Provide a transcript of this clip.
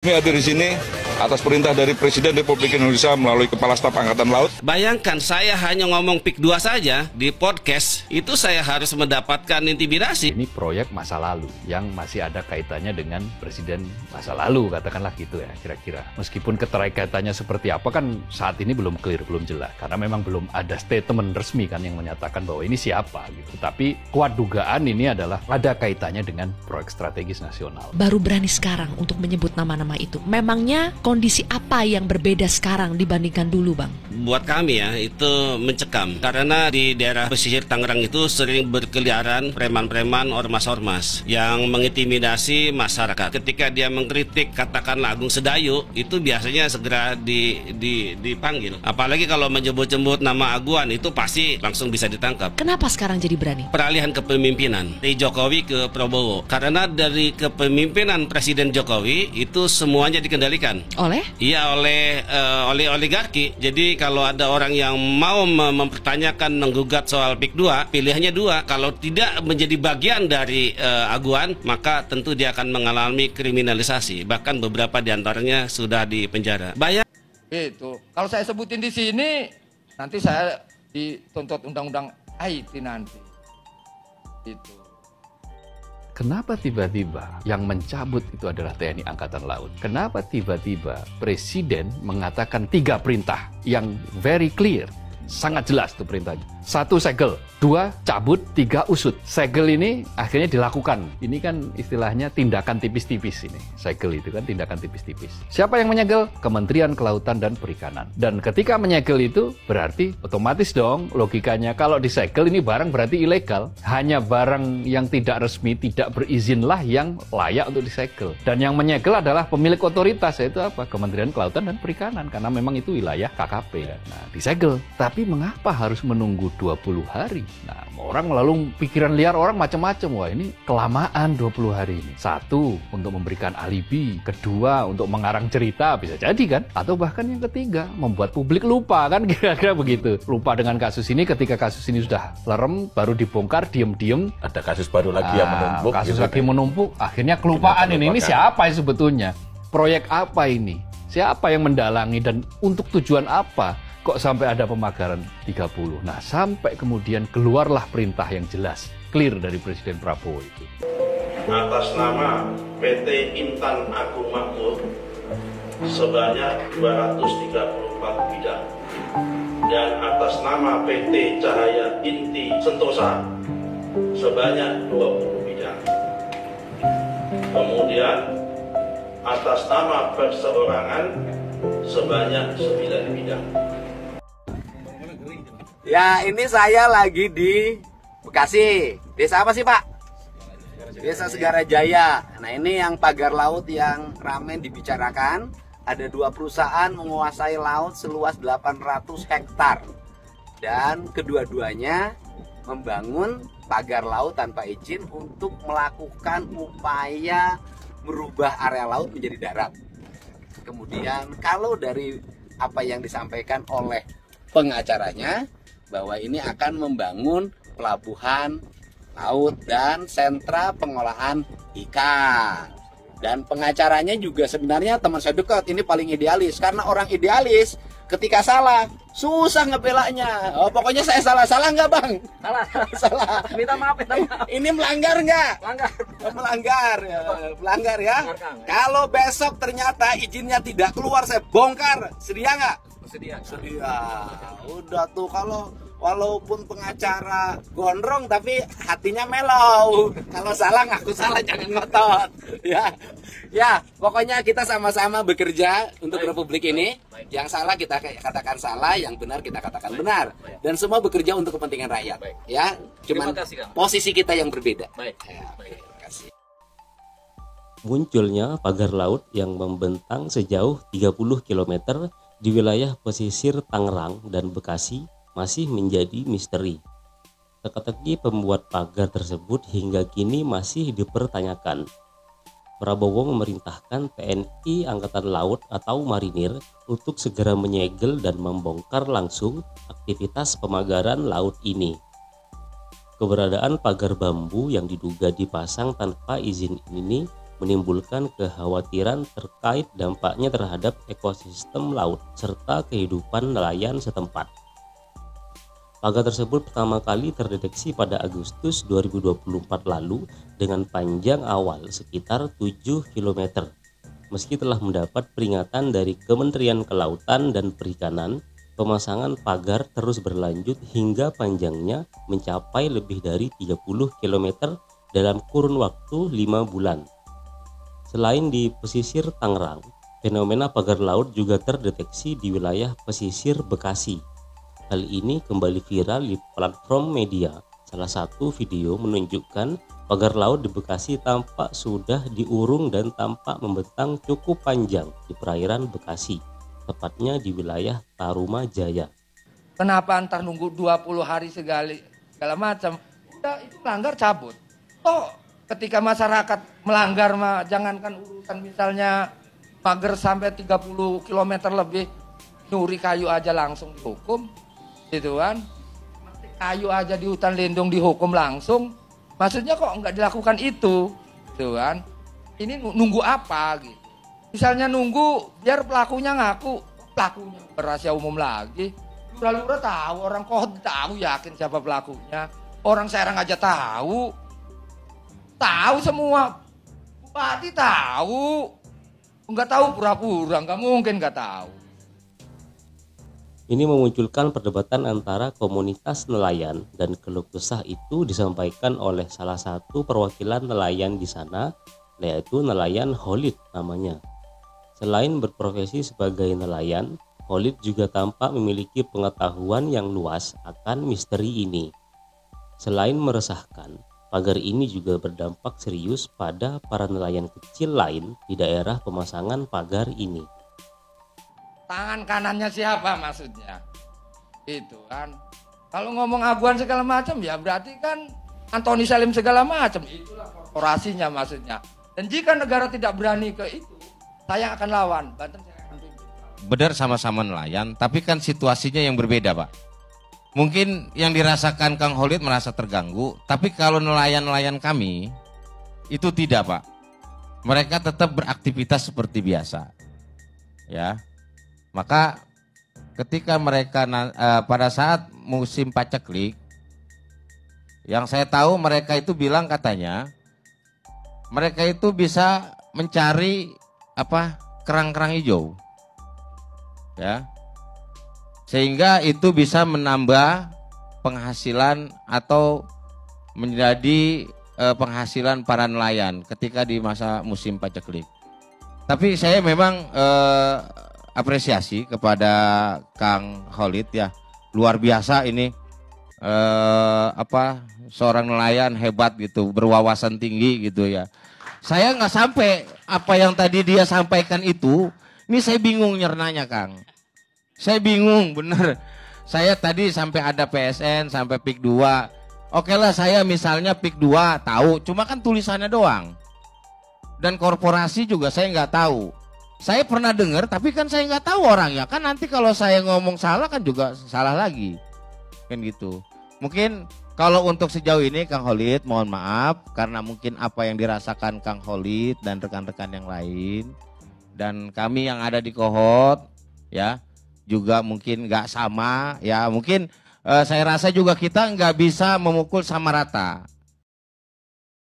Kami hadir di sini atas perintah dari Presiden Republik Indonesia melalui Kepala Staf Angkatan Laut. Bayangkan saya hanya ngomong PIK 2 saja di podcast, itu saya harus mendapatkan intimidasi. Ini proyek masa lalu yang masih ada kaitannya dengan Presiden masa lalu, katakanlah gitu ya kira-kira. Meskipun keterkaitannya seperti apa kan saat ini belum clear, belum jelas. Karena memang belum ada statement resmi kan yang menyatakan bahwa ini siapa gitu. Tapi kuat dugaan ini adalah ada kaitannya dengan proyek strategis nasional. Baru berani sekarang untuk menyebut nama-nama itu. Memangnya kondisi apa yang berbeda sekarang dibandingkan dulu, Bang? Buat kami ya, itu mencekam. Karena di daerah pesisir Tangerang itu sering berkeliaran preman-preman, ormas-ormas yang mengintimidasi masyarakat. Ketika dia mengkritik katakanlah Agung Sedayu, itu biasanya segera dipanggil. Apalagi kalau menyebut-nyebut nama Aguan, itu pasti langsung bisa ditangkap. Kenapa sekarang jadi berani? Peralihan kepemimpinan dari Jokowi ke Prabowo. Karena dari kepemimpinan Presiden Jokowi itu semuanya dikendalikan. Oleh? Iya, oleh oligarki. Jadi kalau ada orang yang mau mempertanyakan, menggugat soal PIK 2, pilihannya dua. Kalau tidak menjadi bagian dari aguan, maka tentu dia akan mengalami kriminalisasi. Bahkan beberapa diantaranya sudah dipenjara. Itu. Kalau saya sebutin di sini, nanti saya dituntut undang-undang IT nanti. Itu. Kenapa tiba-tiba yang mencabut itu adalah TNI Angkatan Laut? Kenapa tiba-tiba Presiden mengatakan 3 perintah yang very clear? Sangat jelas tuh perintahnya. 1, segel. 2, cabut. 3, usut. Segel ini akhirnya dilakukan. Ini kan istilahnya tindakan tipis-tipis ini. Segel itu kan tindakan tipis-tipis. Siapa yang menyegel? Kementerian Kelautan dan Perikanan. Dan ketika menyegel itu berarti otomatis dong logikanya kalau disegel ini barang berarti ilegal. Hanya barang yang tidak resmi, tidak berizinlah yang layak untuk disegel. Dan yang menyegel adalah pemilik otoritas, yaitu apa? Kementerian Kelautan dan Perikanan. Karena memang itu wilayah KKP. Nah, disegel. Tapi mengapa harus menunggu 20 hari? Nah, orang lalu pikiran liar orang macam-macam. Wah, ini kelamaan 20 hari ini. 1, untuk memberikan alibi. 2, untuk mengarang cerita, bisa jadi kan? Atau bahkan yang ketiga, membuat publik lupa kan, kira-kira begitu. Lupa dengan kasus ini, ketika kasus ini sudah lerem, baru dibongkar, diem-diem. Ada kasus baru lagi yang menumpuk. Kasus gitu lagi kan. menumpuk, akhirnya kelupaan ini. Ini siapa sebetulnya? Proyek apa ini? Siapa yang mendalangi dan untuk tujuan apa? Kok sampai ada pemagaran 30? Nah, sampai kemudian keluarlah perintah yang jelas, clear dari Presiden Prabowo itu. Atas nama PT Intan Agung Makmur sebanyak 234 bidang dan atas nama PT Cahaya Inti Sentosa sebanyak 20 bidang. Kemudian atas nama perseorangan sebanyak 9 bidang. Ya, ini saya lagi di Bekasi. Desa apa sih, Pak? Desa Segarajaya. Nah, ini yang pagar laut yang ramai dibicarakan. Ada 2 perusahaan menguasai laut seluas 800 hektar. Dan kedua-duanya membangun pagar laut tanpa izin untuk melakukan upaya merubah area laut menjadi darat. Kemudian kalau dari apa yang disampaikan oleh pengacaranya, bahwa ini akan membangun pelabuhan laut dan sentra pengolahan ikan. Dan pengacaranya juga sebenarnya teman saya dekat, ini paling idealis. Karena orang idealis ketika salah, susah ngebelanya. Oh, pokoknya saya salah nggak, Bang? Salah. Minta maaf. Ini melanggar nggak? Melanggar Melanggar ya. Kalau besok ternyata izinnya tidak keluar, saya bongkar. Sedia nggak? Sedia. Udah tuh, kalau walaupun pengacara gondrong tapi hatinya melau. Kalau salah ngaku salah, jangan ngotot. Ya, pokoknya kita sama-sama bekerja untuk Republik ini. Yang salah kita katakan salah, yang benar kita katakan benar. Dan semua bekerja untuk kepentingan rakyat. Ya, cuman posisi kita yang berbeda. Terima kasih. Munculnya pagar laut yang membentang sejauh 30 km di wilayah pesisir Tangerang dan Bekasi masih menjadi misteri. Teka-teki pembuat pagar tersebut hingga kini masih dipertanyakan. Prabowo memerintahkan TNI Angkatan Laut atau Marinir untuk segera menyegel dan membongkar langsung aktivitas pemagaran laut ini. Keberadaan pagar bambu yang diduga dipasang tanpa izin ini menimbulkan kekhawatiran terkait dampaknya terhadap ekosistem laut serta kehidupan nelayan setempat. Pagar tersebut pertama kali terdeteksi pada Agustus 2024 lalu dengan panjang awal sekitar 7 km. Meski telah mendapat peringatan dari Kementerian Kelautan dan Perikanan, pemasangan pagar terus berlanjut hingga panjangnya mencapai lebih dari 30 km dalam kurun waktu 5 bulan. Selain di pesisir Tangerang, fenomena pagar laut juga terdeteksi di wilayah pesisir Bekasi. Hal ini kembali viral di platform media. Salah satu video menunjukkan pagar laut di Bekasi tampak sudah diurung dan tampak membentang cukup panjang di perairan Bekasi, tepatnya di wilayah Tarumajaya. Kenapa antar nunggu 20 hari segala macam? Udah itu melanggar cabut. Toh ketika masyarakat melanggar jangankan urusan misalnya pagar sampai 30 km lebih, nyuri kayu aja langsung dihukum. Gitu kan? Kayu aja di hutan lindung dihukum langsung. Maksudnya kok nggak dilakukan itu? Gitu kan? Ini nunggu apa gitu? Misalnya nunggu biar pelakunya ngaku, pelakunya rahasia umum lagi. Lura-lura tahu, orang Kohot tahu yakin siapa pelakunya. Orang Serang aja tahu. Tahu semua. Bupati tahu. Enggak tahu pura-pura, enggak mungkin enggak tahu. Ini memunculkan perdebatan antara komunitas nelayan dan keluh kesah itu disampaikan oleh salah satu perwakilan nelayan di sana, yaitu nelayan Khalid namanya. Selain berprofesi sebagai nelayan, Khalid juga tampak memiliki pengetahuan yang luas akan misteri ini. Selain meresahkan, pagar ini juga berdampak serius pada para nelayan kecil lain di daerah pemasangan pagar ini. Tangan kanannya siapa maksudnya? Itu kan. Kalau ngomong aguan segala macam ya berarti kan Antoni Salim segala macam. Itulah korporasinya maksudnya. Dan jika negara tidak berani ke itu, saya akan lawan. Banten saya akan pimpin. Benar sama-sama nelayan, tapi kan situasinya yang berbeda, Pak. Mungkin yang dirasakan Kang Khalid merasa terganggu, tapi kalau nelayan-nelayan kami itu tidak, Pak. Mereka tetap beraktivitas seperti biasa. Ya. Maka ketika mereka pada saat musim paceklik, yang saya tahu mereka itu bilang katanya mereka itu bisa mencari kerang-kerang hijau. Ya. Sehingga itu bisa menambah penghasilan atau menjadi penghasilan para nelayan ketika di masa musim paceklik. Tapi saya memang apresiasi kepada Kang Khalid ya, luar biasa ini seorang nelayan hebat gitu, berwawasan tinggi gitu ya. Saya nggak sampai apa yang tadi dia sampaikan itu, ini saya bingung nyernanya Kang. Saya bingung bener. Saya tadi sampai ada PSN sampai PIK 2. Oke lah saya misalnya PIK 2 tahu, cuma kan tulisannya doang. Dan korporasi juga saya nggak tahu. Saya pernah dengar tapi kan saya nggak tahu orangnya. Kan nanti kalau saya ngomong salah kan juga salah lagi. Kan gitu. Mungkin kalau untuk sejauh ini Kang Khalid mohon maaf karena mungkin apa yang dirasakan Kang Khalid dan rekan-rekan yang lain dan kami yang ada di Kohot ya juga mungkin nggak sama ya, mungkin saya rasa juga kita nggak bisa memukul sama rata.